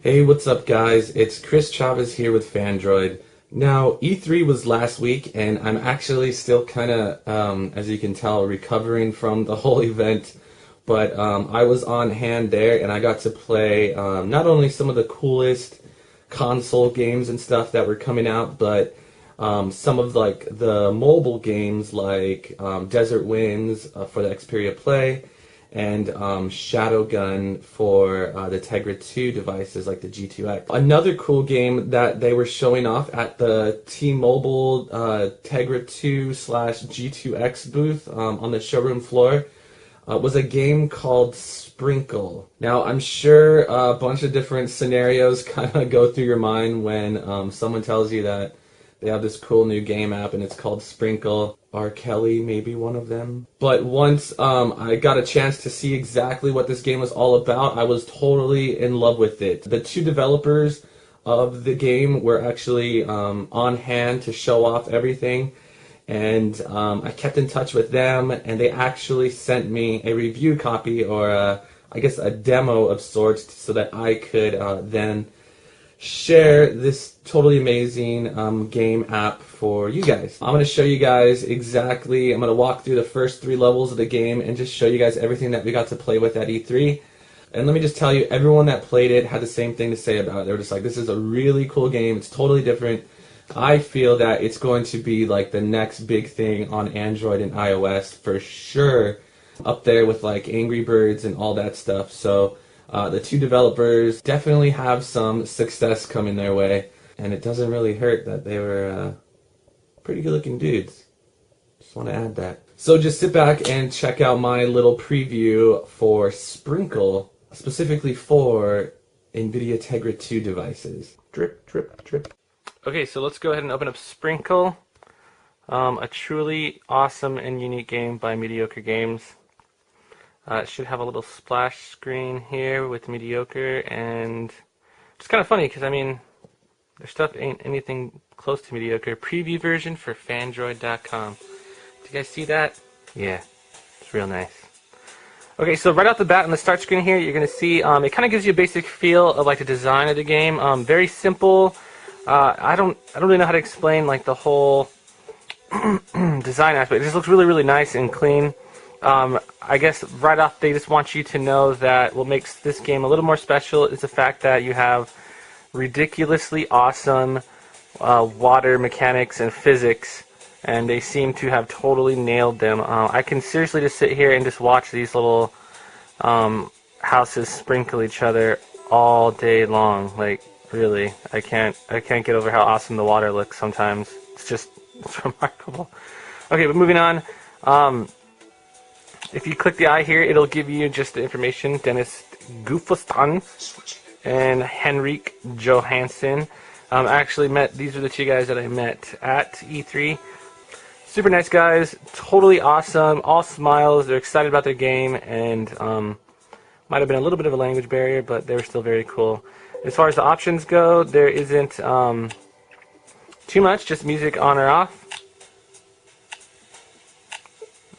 Hey, what's up, guys? It's Chris Chavez here with Fandroid. Now, E3 was last week, and I'm actually still kind of, as you can tell, recovering from the whole event. But I was on hand there, and I got to play not only some of the coolest console games and stuff that were coming out, but some of like the mobile games like Desert Winds for the Xperia Play and Shadowgun for the Tegra 2 devices like the G2X. Another cool game that they were showing off at the T-Mobile Tegra 2 slash G2X booth on the showroom floor was a game called Sprinkle. Now, I'm sure a bunch of different scenarios kind of go through your mind when someone tells you that they have this cool new game app and it's called Sprinkle. R. Kelly, maybe one of them. But once I got a chance to see exactly what this game was all about, I was totally in love with it. The two developers of the game were actually on hand to show off everything. And I kept in touch with them, and they actually sent me a review copy, or I guess a demo of sorts, so that I could then share this totally amazing game app for you guys. I'm going to show you guys exactly, I'm going to walk through the first 3 levels of the game and just show you guys everything that we got to play with at E3. And let me just tell you, everyone that played it had the same thing to say about it. They were just like, this is a really cool game, it's totally different. I feel that it's going to be like the next big thing on Android and iOS for sure, up there with like Angry Birds and all that stuff. So the two developers definitely have some success coming their way, and it doesn't really hurt that they were pretty good looking dudes. Just want to add that. So just sit back and check out my little preview for Sprinkle, specifically for NVIDIA Tegra 2 devices. Drip, drip, drip. Okay, so let's go ahead and open up Sprinkle, a truly awesome and unique game by Mediocre Games. It should have a little splash screen here with Mediocre, and it's kind of funny because, I mean, their stuff ain't anything close to mediocre. Preview version for Fandroid.com. Do you guys see that? Yeah, it's real nice. Okay, so right off the bat on the start screen here, you're going to see it kind of gives you a basic feel of like the design of the game. Very simple. I don't really know how to explain like the whole design aspect. It just looks really, really nice and clean. I guess right off they just want you to know that what makes this game a little more special is the fact that you have ridiculously awesome water mechanics and physics, and they seem to have totally nailed them. I can seriously just sit here and just watch these little houses sprinkle each other all day long. Like, really, I can't get over how awesome the water looks sometimes. It's remarkable. Okay, but moving on. If you click the eye here, it'll give you just the information. Dennis Gufustan and Henrik Johansson. I actually met, these are the two guys that I met at E3. Super nice guys, totally awesome, all smiles, they're excited about their game, and might have been a little bit of a language barrier, but they were still very cool. As far as the options go, there isn't too much, just music on or off.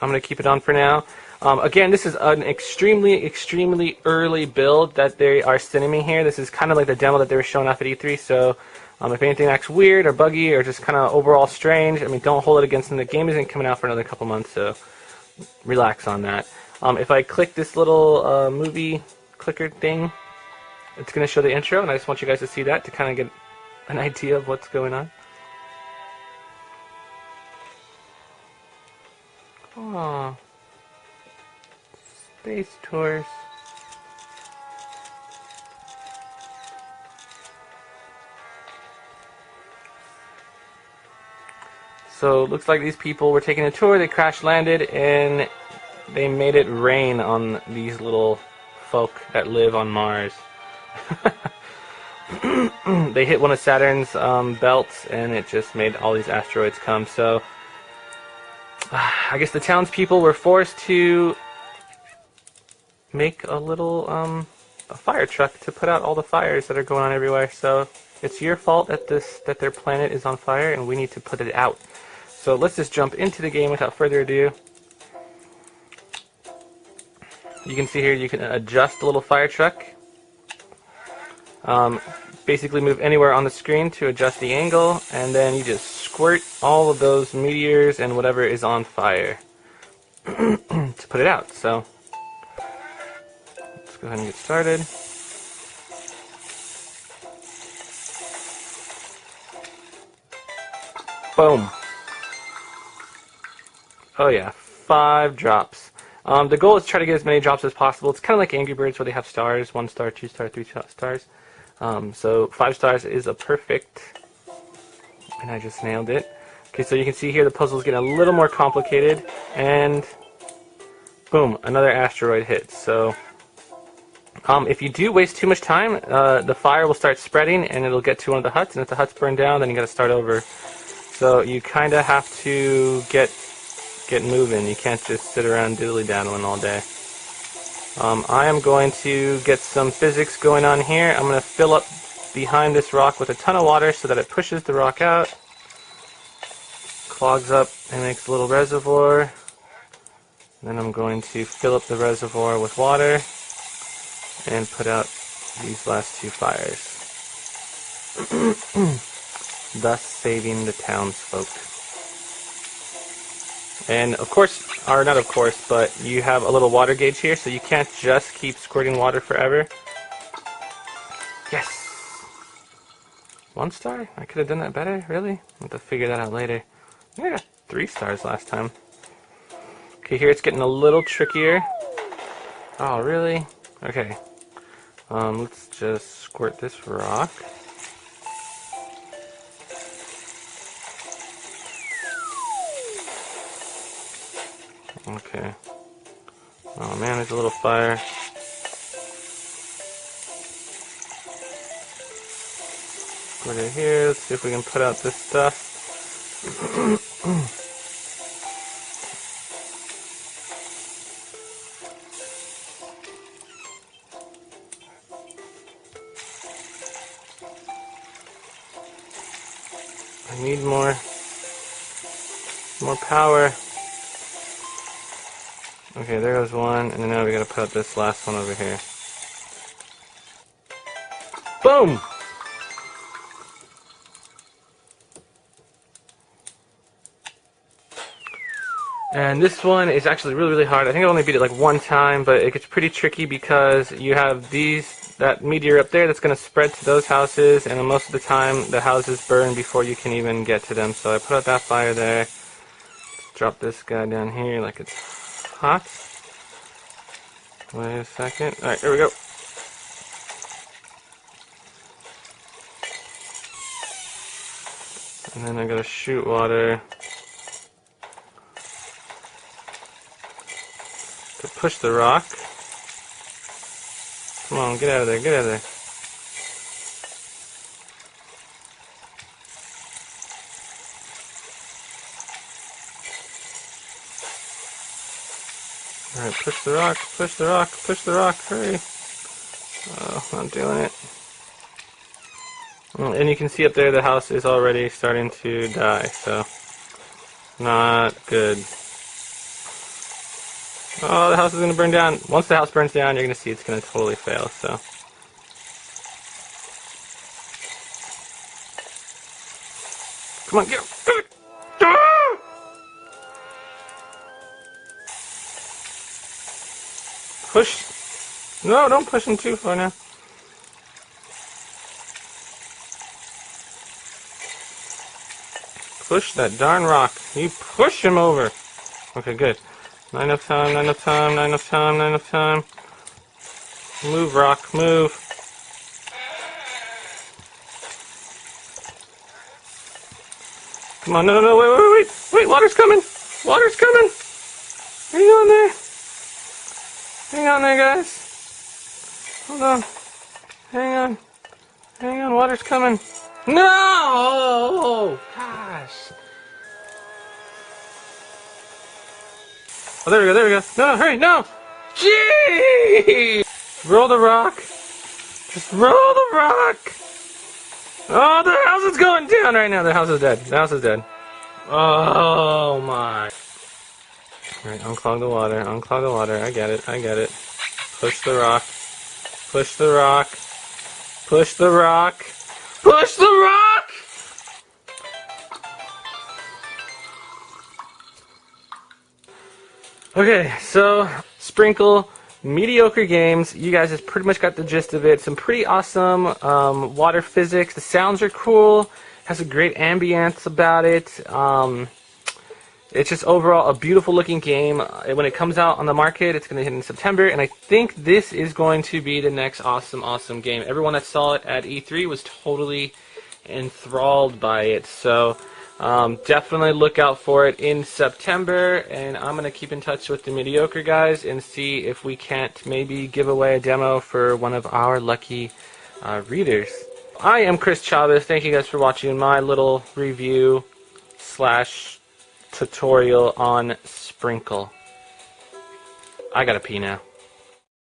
I'm going to keep it on for now. Again, this is an extremely, extremely early build that they are sending me here. This is kind of like the demo that they were showing off at E3, so if anything acts weird or buggy or just kind of overall strange, I mean, don't hold it against them. The game isn't coming out for another couple months, so relax on that. If I click this little movie clicker thing, it's going to show the intro, and I just want you guys to see that to kind of get an idea of what's going on. Aww. Space tours. So it looks like these people were taking a tour, they crash landed, and they made it rain on these little folk that live on Mars. They hit one of Saturn's belts, and it just made all these asteroids come. So I guess the townspeople were forced to make a little a fire truck to put out all the fires that are going on everywhere. So it's your fault that their planet is on fire, and we need to put it out. So let's just jump into the game without further ado. You can see here you can adjust the little fire truck. Basically move anywhere on the screen to adjust the angle, and then you just squirt all of those meteors and whatever is on fire to put it out. So let's go ahead and get started. Boom. Oh yeah, 5 drops. The goal is to try to get as many drops as possible. It's kind of like Angry Birds where they have stars, 1 star, 2 star, 3 stars. So 5 stars is a perfect, and I just nailed it. Okay, so you can see here the puzzle's getting a little more complicated, and boom, another asteroid hits. So if you do waste too much time, the fire will start spreading and it'll get to one of the huts, and if the huts burn down, then you gotta start over. So you kinda have to get moving. You can't just sit around diddly-daddling all day. I am going to get some physics going on here. I'm going to fill up behind this rock with a ton of water so that it pushes the rock out, clogs up and makes a little reservoir. Then I'm going to fill up the reservoir with water and put out these last 2 fires, thus saving the townsfolk. And of course, or not of course, but you have a little water gauge here, so you can't just keep squirting water forever. Yes! 1 star? I could have done that better, really? I'll have to figure that out later. I think I got 3 stars last time. Okay, here it's getting a little trickier. Oh, really? Okay. Let's just squirt this rock. Okay. Oh man, there's a little fire. Put it here. Let's see if we can put out this stuff. I need more power. Okay, there goes one, and then now we gotta put this last one over here. Boom! And this one is actually really, really hard. I think I only beat it like 1 time, but it gets pretty tricky because you have that meteor up there that's gonna spread to those houses, and most of the time the houses burn before you can even get to them. So I put out that fire there. Drop this guy down here like it's hot. Wait a second. Alright, here we go. And then I gotta shoot water to push the rock. Come on, get out of there, get out of there. Alright, push the rock, push the rock, push the rock, hurry. Oh, not doing it. And you can see up there the house is already starting to die, so not good. Oh, the house is going to burn down. Once the house burns down, you're going to see it's going to totally fail, so. Come on, get it! Ah! Push. No, don't push him too far now. Push that darn rock. You push him over. Okay, good. Not enough time, not enough time, not enough time, not enough time. Move, rock, move. Come on, no, wait, water's coming. Water's coming. Hang on there. Hang on there, guys. Hold on. Hang on, water's coming. No! Gosh. Oh, there we go. No, hurry, no! Gee! Roll the rock. Just roll the rock. Oh, the house is going down right now. The house is dead. The house is dead. Oh, my. Alright, unclog the water. Unclog the water. I get it. Push the rock. Push the rock. Push the rock. Push the rock! Okay, so Sprinkle, mediocre games. You guys have pretty much got the gist of it. Some pretty awesome water physics. The sounds are cool. Has a great ambience about it. It's just overall a beautiful looking game. When it comes out on the market, it's going to hit in September, and I think this is going to be the next awesome game. Everyone that saw it at E3 was totally enthralled by it, so definitely look out for it in September, and I'm going to keep in touch with the mediocre guys and see if we can't maybe give away a demo for one of our lucky readers. I am Chris Chavez. Thank you guys for watching my little review / tutorial on Sprinkle. I gotta pee now.